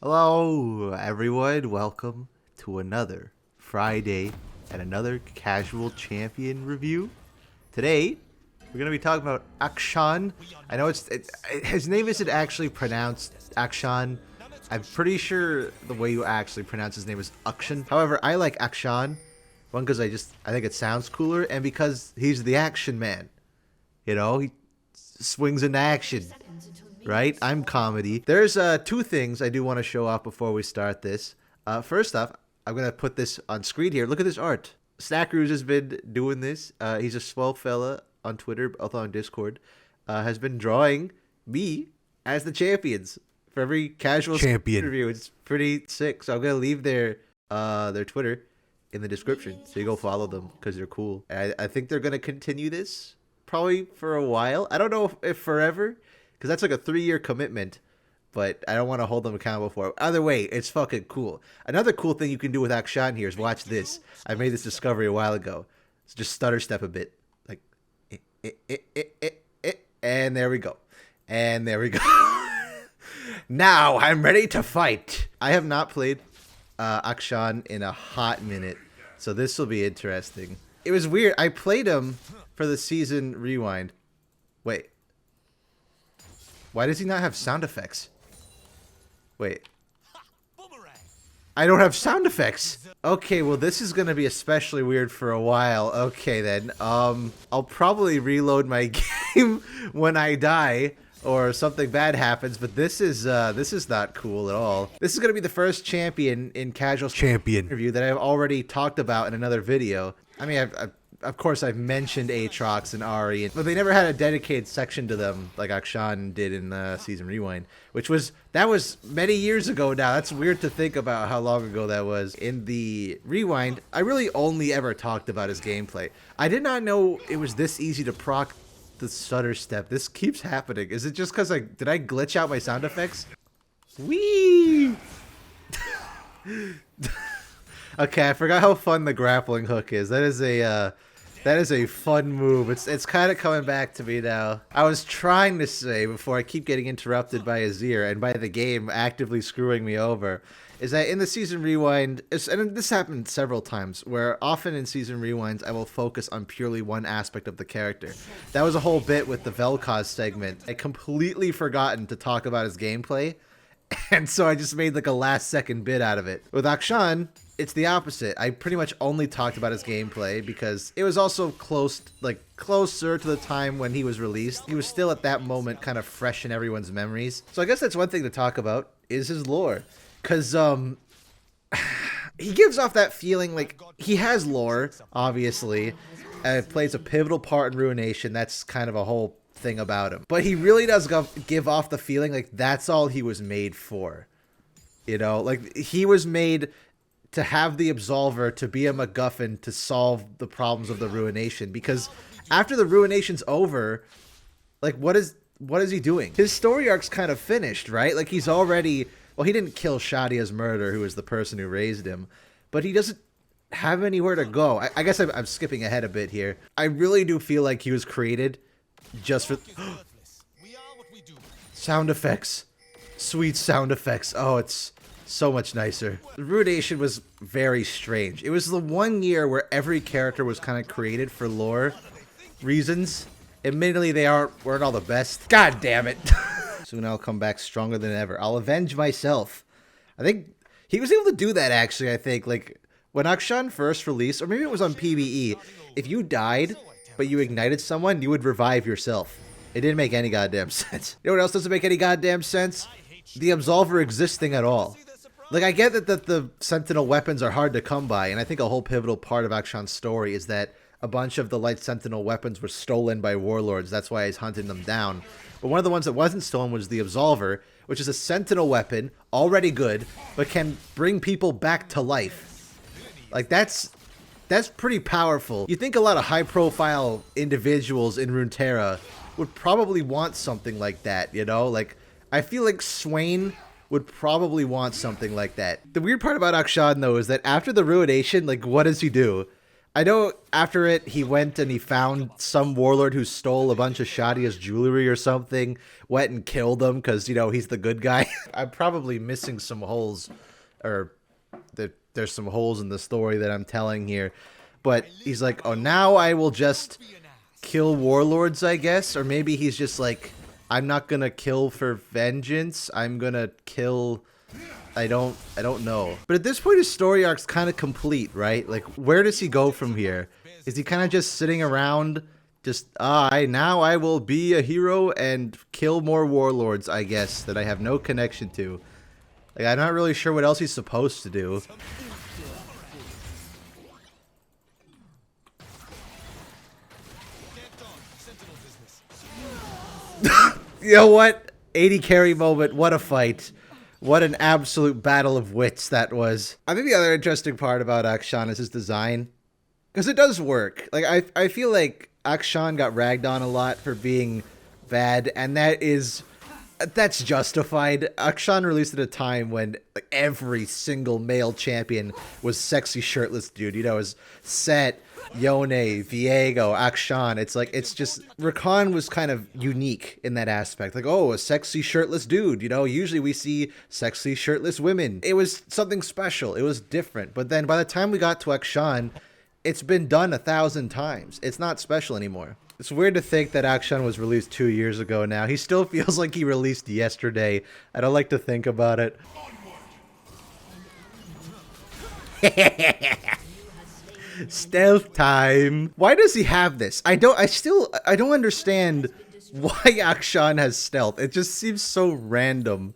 Hello, everyone. Welcome to another Friday and another casual champion review. Today, we're gonna be talking about Akshan. I know his name isn't actually pronounced Akshan. I'm pretty sure the way you actually pronounce his name is Akshan. However, I like Akshan. One, because I think it sounds cooler, and because he's the action man. You know, he swings into action, right? I'm comedy. There's two things I do want to show off before we start this. First off, I'm gonna put this on screen here. Look at this art. Snackrooz has been doing this. He's a swell fella on Twitter, also on Discord. Has been drawing me as the champions for every casual champion review. It's pretty sick. So I'm gonna leave their Twitter in the description, so you go follow them because they're cool. I think they're gonna continue this probably for a while. I don't know if forever, because that's like a 3-year commitment, but I don't want to hold them accountable for it. Either way, it's fucking cool. Another cool thing you can do with Akshan here is watch this. I made this discovery a while ago. So just stutter step a bit. Like, and there we go. And there we go. Now I'm ready to fight. I have not played Akshan in a hot minute, so this will be interesting. It was weird. I played him for the season rewind. Wait. Why does he not have sound effects? Wait. I don't have sound effects. Okay, well this is gonna be especially weird for a while. Okay then. I'll probably reload my game when I die or something bad happens, but this is not cool at all. This is gonna be the first champion in casual champion review that I've already talked about in another video. I mean, of course, I've mentioned Aatrox and Ari, but they never had a dedicated section to them like Akshan did in Season Rewind, that was many years ago now. That's weird to think about how long ago that was. In the Rewind, I really only ever talked about his gameplay. I did not know it was this easy to proc the stutter step. This keeps happening. Is it just because did I glitch out my sound effects? Whee! Okay, I forgot how fun the grappling hook is. That is a fun move. It's kind of coming back to me now. I was trying to say before I keep getting interrupted by Azir and by the game actively screwing me over, is that in the season rewind, and this happened several times, where often in season rewinds I will focus on purely one aspect of the character. That was a whole bit with the Vel'Koz segment. I completely forgotten to talk about his gameplay, and so I just made like a last second bit out of it. With Akshan, it's the opposite. I pretty much only talked about his gameplay because it was also closer to the time when he was released. He was still at that moment kind of fresh in everyone's memories. So I guess that's one thing to talk about is his lore. Because he gives off that feeling like he has lore, obviously. It plays a pivotal part in Ruination. That's kind of a whole thing about him. But he really does give off the feeling like that's all he was made for. You know, like he was made to have the Absolver, to be a MacGuffin to solve the problems of the Ruination. Because after the Ruination's over, like what is he doing? His story arc's kind of finished, right? Like he's already, well, he didn't kill Shadia's murder, who was the person who raised him, but he doesn't have anywhere to go. I guess I'm skipping ahead a bit here. I really do feel like he was created just for sound effects. Sweet sound effects. Oh, it's so much nicer. The Ruination was very strange. It was the one year where every character was kind of created for lore reasons. Admittedly, they weren't all the best. God damn it. Soon I'll come back stronger than ever. I'll avenge myself. I think he was able to do that, actually, I think. Like, when Akshan first released, or maybe it was on PvE, if you died, but you ignited someone, you would revive yourself. It didn't make any goddamn sense. You know what else doesn't make any goddamn sense? The Absolver existing at all. Like, I get that the Sentinel weapons are hard to come by, and I think a whole pivotal part of Akshan's story is that a bunch of the Light Sentinel weapons were stolen by warlords. That's why he's hunting them down. But one of the ones that wasn't stolen was the Absolver, which is a Sentinel weapon, already good, but can bring people back to life. Like, that's pretty powerful. You think a lot of high-profile individuals in Runeterra would probably want something like that, you know? Like, I feel like Swain would probably want something like that. The weird part about Akshan, though, is that after the Ruination, like, what does he do? I know after it, he went and he found some warlord who stole a bunch of Shadia's jewelry or something, went and killed him because, you know, he's the good guy. I'm probably missing some holes, or there's some holes in the story that I'm telling here. But he's like, oh, now I will just kill warlords, I guess. Or maybe he's just like, I'm not going to kill for vengeance. I'm going to kill... I don't know. But at this point, his story arc's kind of complete, right? Like, where does he go from here? Is he kind of just sitting around, just, now I will be a hero and kill more warlords, I guess, that I have no connection to. Like, I'm not really sure what else he's supposed to do. You know what? 80 carry moment, what a fight. What an absolute battle of wits that was. I think the other interesting part about Akshan is his design. Because it does work. Like, I feel like Akshan got ragged on a lot for being bad, and that's justified. Akshan released at a time when like, every single male champion was sexy shirtless dude. You know, his Set, Yone, Viego, Akshan. It's like, it's just, Rakan was kind of unique in that aspect. Like, oh, a sexy shirtless dude. You know, usually we see sexy shirtless women. It was something special. It was different. But then by the time we got to Akshan, it's been done 1,000 times. It's not special anymore. It's weird to think that Akshan was released 2 years ago now. He still feels like he released yesterday. I don't like to think about it. Stealth time. Why does he have this? I don't understand why Akshan has stealth. It just seems so random.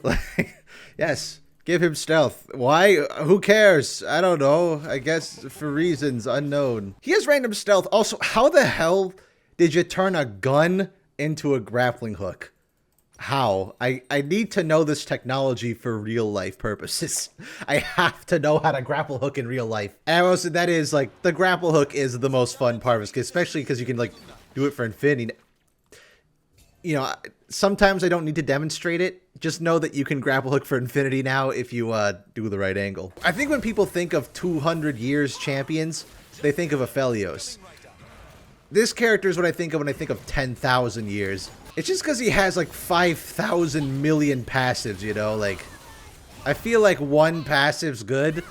Like, yes, give him stealth. Why? Who cares? I don't know. I guess for reasons unknown. He has random stealth. Also, how the hell did you turn a gun into a grappling hook? How? I need to know this technology for real life purposes. I have to know how to grapple hook in real life. And also, that is, like, the grapple hook is the most fun part of this, especially because you can, like, do it for infinity. You know, sometimes I don't need to demonstrate it. Just know that you can grapple hook for infinity now if you do the right angle. I think when people think of 200 years champions, they think of Aphelios. This character is what I think of when I think of 10,000 years. It's just because he has like 5,000 million passives, you know? Like, I feel like one passive's good,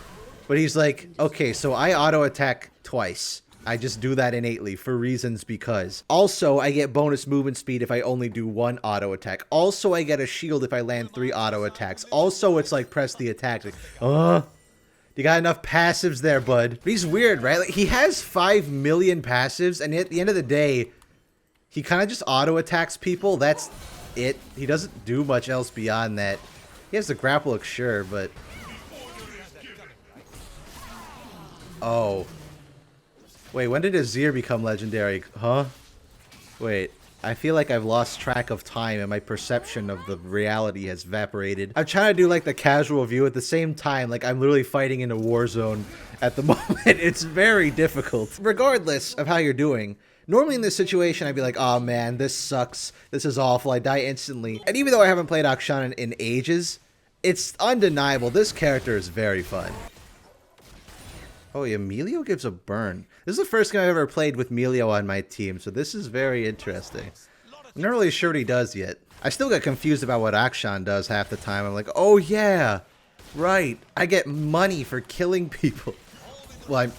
but he's like, okay, so I auto-attack twice. I just do that innately for reasons because. Also, I get bonus movement speed if I only do one auto-attack. Also, I get a shield if I land 3 auto-attacks. Also, it's like press the attack. Like, you got enough passives there, bud. But he's weird, right? Like, he has 5 million passives, and at the end of the day, he kind of just auto-attacks people. That's it. He doesn't do much else beyond that. He has the grapple hook, sure, but... Oh. Wait, when did Azir become legendary? Huh? Wait. I feel like I've lost track of time and my perception of the reality has evaporated. I'm trying to do like the casual view at the same time, like I'm literally fighting in a war zone at the moment. It's very difficult. Regardless of how you're doing, normally in this situation I'd be like, oh man, this sucks. This is awful. I die instantly. And even though I haven't played Akshan in ages, it's undeniable. This character is very fun. Oh, Emilio gives a burn. This is the first game I've ever played with Emilio on my team, so this is very interesting. I'm not really sure what he does yet. I still get confused about what Akshan does half the time. I'm like, oh yeah, right. I get money for killing people. Well,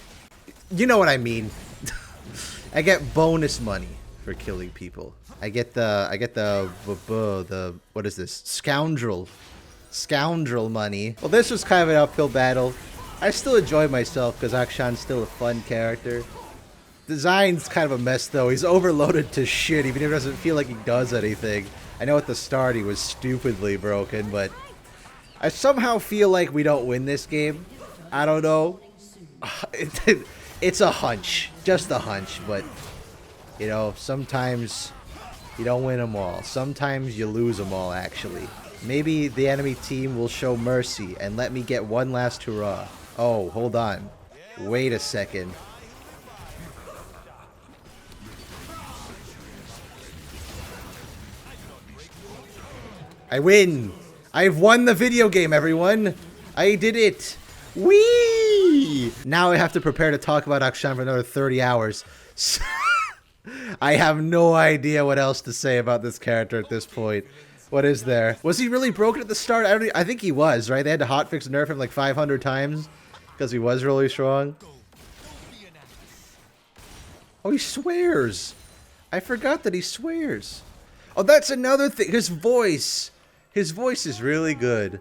you know what I mean. I get bonus money for killing people. I get the what is this? Scoundrel money. Well, this was kind of an uphill battle. I still enjoy myself because Akshan's still a fun character. Design's kind of a mess though. He's overloaded to shit even if it doesn't feel like he does anything. I know at the start he was stupidly broken, but I somehow feel like we don't win this game. I don't know. It's a hunch. Just a hunch, but you know, sometimes you don't win them all. Sometimes you lose them all, actually. Maybe the enemy team will show mercy and let me get one last hurrah. Oh, hold on. Wait a second. I win! I've won the video game, everyone! I did it! Whee! Now I have to prepare to talk about Akshan for another 30 hours. So I have no idea what else to say about this character at this point. What is there? Was he really broken at the start? I think he was, right? They had to hotfix nerf him like 500 times because he was really strong. Oh, he swears. I forgot that he swears. Oh, that's another thing. His voice. His voice is really good.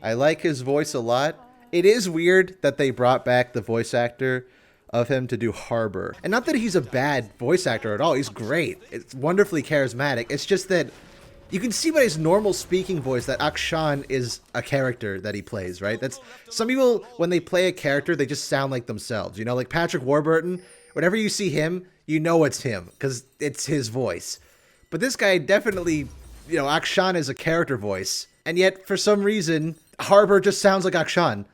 I like his voice a lot. It is weird that they brought back the voice actor of him to do Harbor. And not that he's a bad voice actor at all. He's great. It's wonderfully charismatic. It's just that you can see by his normal speaking voice that Akshan is a character that he plays, right? That's some people, when they play a character, they just sound like themselves. You know, like Patrick Warburton, whenever you see him, you know it's him because it's his voice. But this guy definitely, you know, Akshan is a character voice. And yet, for some reason, Harbor just sounds like Akshan.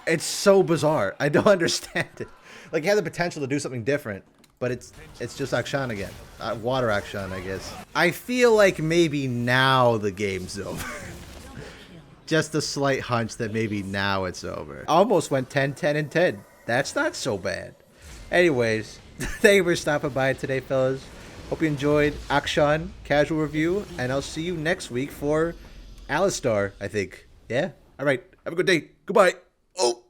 It's so bizarre. I don't understand it. Like, he had the potential to do something different, but it's just Akshan again. Water Akshan, I guess. I feel like maybe now the game's over. Just a slight hunch that maybe now it's over. Almost went 10, 10, and 10. That's not so bad. Anyways, thank you for stopping by today, fellas. Hope you enjoyed Akshan casual review, and I'll see you next week for Alistar, I think. Yeah? Alright, have a good day. Goodbye. Oh!